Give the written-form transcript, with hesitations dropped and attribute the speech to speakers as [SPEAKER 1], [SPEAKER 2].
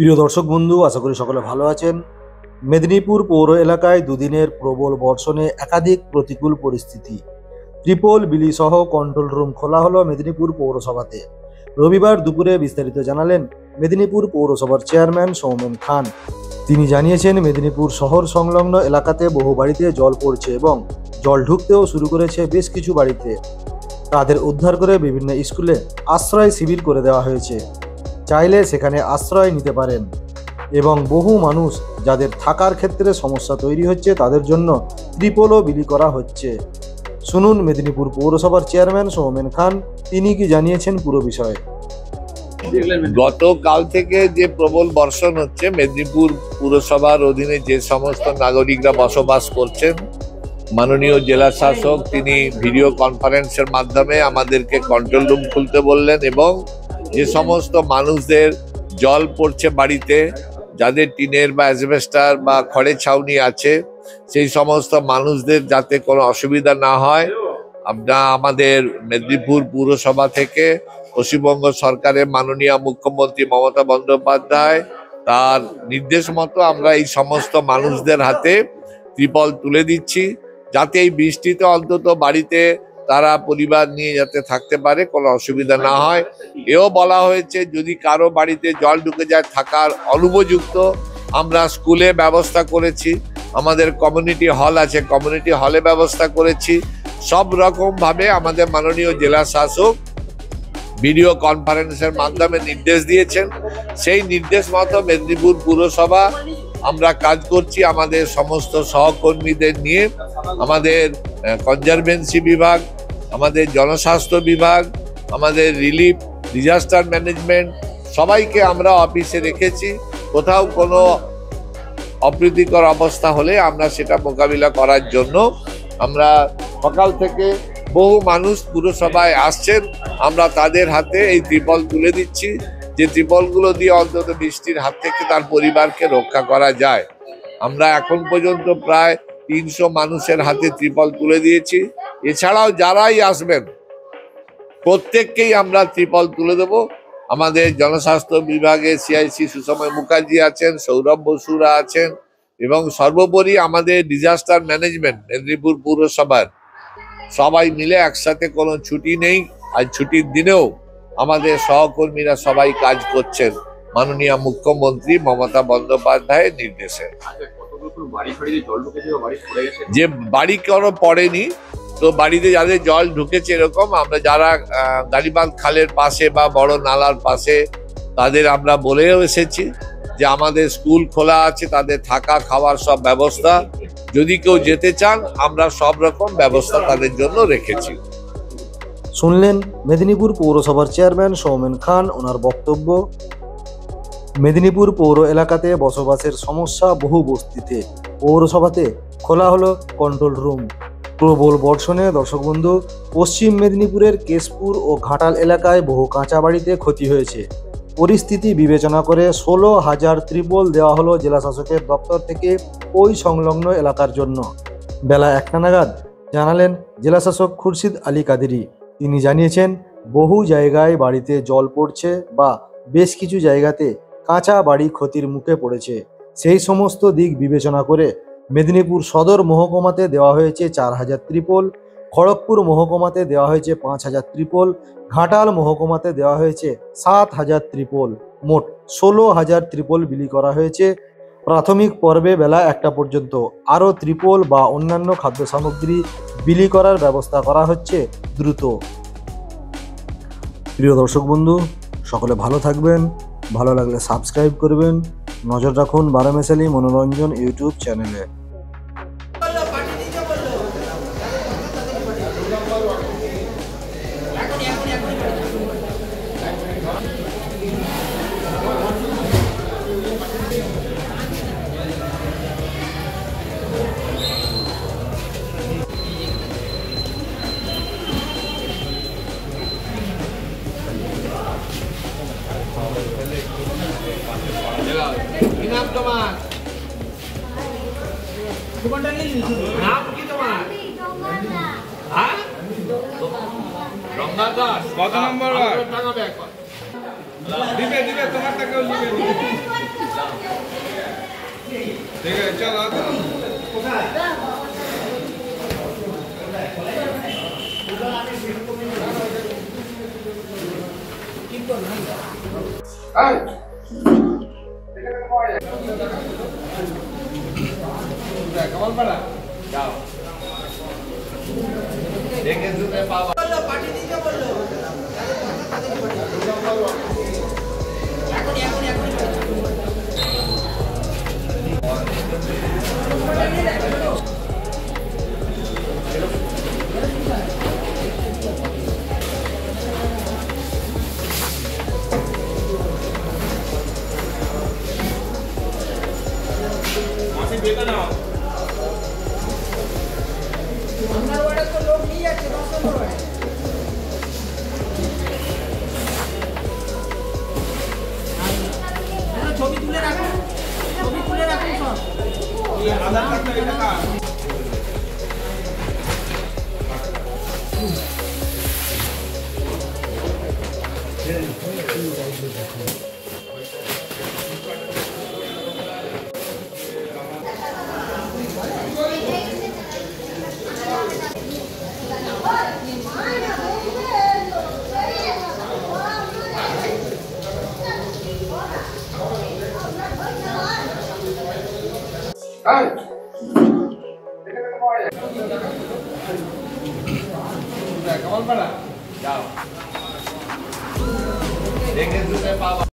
[SPEAKER 1] প্রিয় দর্শক বন্ধু, আশা করি সকলে ভালো আছেন। মেদিনীপুর পৌর এলাকায় দুদিনের প্রবল বর্ষণে একাধিক প্রতিকূল পরিস্থিতি। ট্রিপল বিলি সহ কন্ট্রোল রুম খোলা হলো মেদিনীপুর পৌরসভাতে। রবিবার দুপুরে বিস্তারিত জানালেন মেদিনীপুর পৌরসভার চেয়ারম্যান সৌমেন খান। তিনি জানিয়েছেন, মেদিনীপুর শহর সংলগ্ন এলাকাতে বহু বাড়িতে জল পড়ছে এবং জল ঢুকতেও শুরু করেছে বেশ কিছু বাড়িতে। তাদের উদ্ধার করে বিভিন্ন স্কুলে আশ্রয় শিবির করে দেওয়া হয়েছে। চাইলে সেখানে আশ্রয় নিতে পারেন এবং বহু মানুষ যাদের থাকার ক্ষেত্রে সমস্যা তৈরি হচ্ছে তাদের জন্য ত্রিপলও বিলি করা হচ্ছে। শুনুন মেদিনীপুর পৌরসভার চেয়ারম্যান সৌমেন খান তিনি কি জানিয়েছেন পুরো বিষয়ে।
[SPEAKER 2] গতকাল থেকে যে প্রবল বর্ষণ হচ্ছে, মেদিনীপুর পুরসভার অধীনে যে সমস্ত নাগরিকরা বসবাস করছেন, মাননীয় জেলা শাসক তিনি ভিডিও কনফারেন্সের মাধ্যমে আমাদেরকে কন্ট্রোল রুম খুলতে বললেন এবং যে সমস্ত মানুষদের জল পড়ছে বাড়িতে, যাদের টিনের বা অ্যাসবেস্টার বা খড়ের ছাউনি আছে, সেই সমস্ত মানুষদের যাতে কোনো অসুবিধা না হয়, আমরা আমাদের মেদিনীপুর পুরসভা থেকে পশ্চিমবঙ্গ সরকারের মাননীয় মুখ্যমন্ত্রী মমতা বন্দ্যোপাধ্যায় তার নির্দেশ মতো আমরা এই সমস্ত মানুষদের হাতে ত্রিপল তুলে দিচ্ছি, যাতে এই বৃষ্টিতে অন্তত বাড়িতে তারা পরিবার নিয়ে যাতে থাকতে পারে, কোনো অসুবিধা না হয়। এও বলা হয়েছে যদি কারো বাড়িতে জল ঢুকে যায় থাকার অনুপযুক্ত, আমরা স্কুলে ব্যবস্থা করেছি, আমাদের কমিউনিটি হল আছে, কমিউনিটি হলে ব্যবস্থা করেছি। সব রকম ভাবে আমাদের মাননীয় জেলা শাসক ভিডিও কনফারেন্সের মাধ্যমে নির্দেশ দিয়েছেন। সেই নির্দেশ মতো মেদিনীপুর পুরসভা আমরা কাজ করছি। আমাদের সমস্ত সহকর্মীদের নিয়ে আমাদের কনজারভেন্সি বিভাগ, আমাদের জনস্বাস্থ্য বিভাগ, আমাদের রিলিফ ডিজাস্টার ম্যানেজমেন্ট সবাইকে আমরা অফিসে রেখেছি। কোথাও কোনো অপ্রীতিকর অবস্থা হলে আমরা সেটা মোকাবিলা করার জন্য আমরা সকাল থেকে বহু মানুষ পুরসভায় আসছেন, আমরা তাদের হাতে এই ত্রিপল তুলে দিচ্ছি, যে ত্রিপলগুলো দিয়ে অন্তত বৃষ্টির হাত থেকে তার পরিবারকে রক্ষা করা যায়। আমরা এখন পর্যন্ত প্রায় 300 মানুষের হাতে ত্রিপল তুলে দিয়েছি। এছাড়াও যারাই আসবেন প্রত্যেককেই আমরা ত্রিপল তুলে দেব। আমাদের জনস্বাস্থ্য বিভাগে সিআইসি সুসময় মুখার্জি আছেন, সৌরভ বসুরা আছেন এবং সর্বোপরি আমাদের ডিজাস্টার ম্যানেজমেন্ট মেদিনীপুর পুরসভার সবাই মিলে একসাথে, কোনো ছুটি নেই। আর ছুটির দিনেও আমাদের সহকর্মীরা সবাই কাজ করছেন মাননীয় মুখ্যমন্ত্রী মমতা বন্দ্যোপাধ্যায়ের নির্দেশে। যে বাড়ি কোনো পড়েনি, তো বাড়িতে যাদের জল ঢুকেছে এরকম, আমরা যারা গালিবাঁধ খালের পাশে বা বড় নালার পাশে তাদের আমরা বলেও এসেছি যে আমাদের স্কুল খোলা আছে, তাদের থাকা খাওয়ার সব ব্যবস্থা, যদি কেউ যেতে চান আমরা সব রকম ব্যবস্থা তাদের জন্য রেখেছি।
[SPEAKER 1] শুনলেন মেদিনীপুর পৌরসভার চেয়ারম্যান সৌমেন খান ওনার বক্তব্য। মেদিনীপুর পৌর এলাকাতে বসবাসের সমস্যা বহু বস্তিতে, পৌরসভাতে খোলা হলো কন্ট্রোল রুম। প্রবল বর্ষণে দর্শক বন্ধু, পশ্চিম মেদিনীপুরের কেশপুর ও ঘাটাল এলাকায় বহু কাঁচা বাড়িতে ক্ষতি হয়েছে। পরিস্থিতি বিবেচনা করে 16,000 ত্রিপল দেওয়া হলো জেলা শাসকের দপ্তর থেকে ওই সংলগ্ন এলাকার জন্য। বেলা 1টা নাগাদ জানালেন জেলা শাসক খুরশিদ আলী কাদেরি। তিনি জানিয়েছেন, বহু জায়গায় বাড়িতে জল পড়ছে বা বেশ কিছু জায়গাতে কাঁচা বাড়ি ক্ষতির মুখে পড়েছে। সেই সমস্ত দিক বিবেচনা করে মেদিনীপুর সদর মহকুমাতে দেওয়া হয়েছে 4,000 ত্রিপল, খড়গপুর মহকুমাতে দেওয়া হয়েছে 5,000 ত্রিপল, ঘাটাল মহকুমাতে দেওয়া হয়েছে 7,000 ত্রিপল। মোট 16,000 ত্রিপল বিলি করা হয়েছে। প্রাথমিক পর্বে বেলা 1টা পর্যন্ত আরও ত্রিপল বা অন্যান্য খাদ্য সামগ্রী বিলি করার ব্যবস্থা করা হচ্ছে দ্রুত। প্রিয় দর্শক বন্ধু, সকলে ভালো থাকবেন, ভালো লাগলে সাবস্ক্রাইব করবেন, নজর রাখুন বারামেশালী মনোরঞ্জন ইউটিউব চ্যানেলে।
[SPEAKER 2] কি নাম তোমার? নাম কি তোমার? হ্যাঁ, রঙ্গা দাস। কত নম্বর? দিবে তোমার টাকাও দিবে। দেখে শুনে পাবা।
[SPEAKER 3] ছবি তুলে রাখুন সব। আধার কার্ডটা এটা কার?
[SPEAKER 2] দেখে শুনে পাবা।